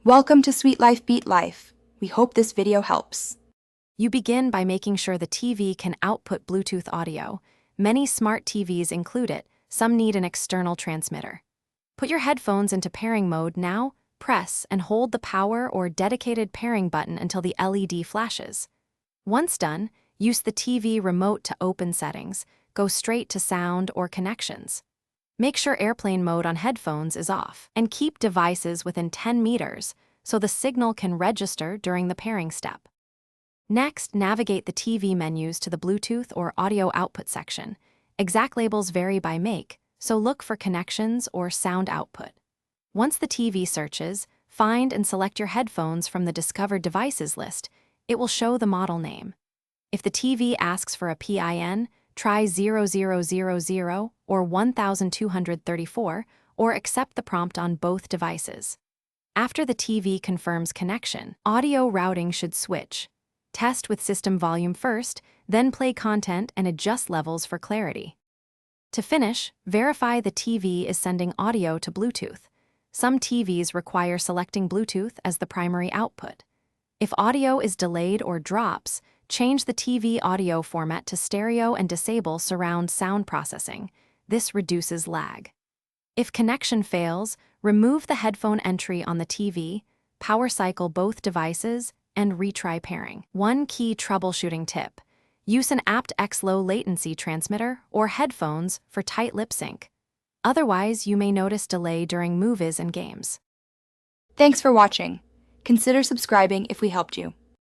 Welcome to Sweet Life Beat Life. We hope this video helps. You begin by making sure the TV can output Bluetooth audio. Many smart TVs include it, some need an external transmitter. Put your headphones into pairing mode now, press and hold the power or dedicated pairing button until the LED flashes. Once done, use the TV remote to open settings, go straight to sound or connections. Make sure airplane mode on headphones is off, and keep devices within 10 meters so the signal can register during the pairing step. Next, navigate the TV menus to the Bluetooth or audio output section. Exact labels vary by make, so look for connections or sound output. Once the TV searches, find and select your headphones from the Discovered Devices list. It will show the model name. If the TV asks for a PIN, try 0000 or 1234, or accept the prompt on both devices. After the TV confirms connection, audio routing should switch. Test with system volume first, then play content and adjust levels for clarity. To finish, verify the TV is sending audio to Bluetooth. Some TVs require selecting Bluetooth as the primary output. If audio is delayed or drops, change the TV audio format to stereo and disable surround sound processing. This reduces lag. If connection fails, remove the headphone entry on the TV, power cycle both devices, and retry pairing. One key troubleshooting tip: use an aptX low latency transmitter or headphones for tight lip sync. Otherwise, you may notice delay during movies and games. Thanks for watching. Consider subscribing if we helped you.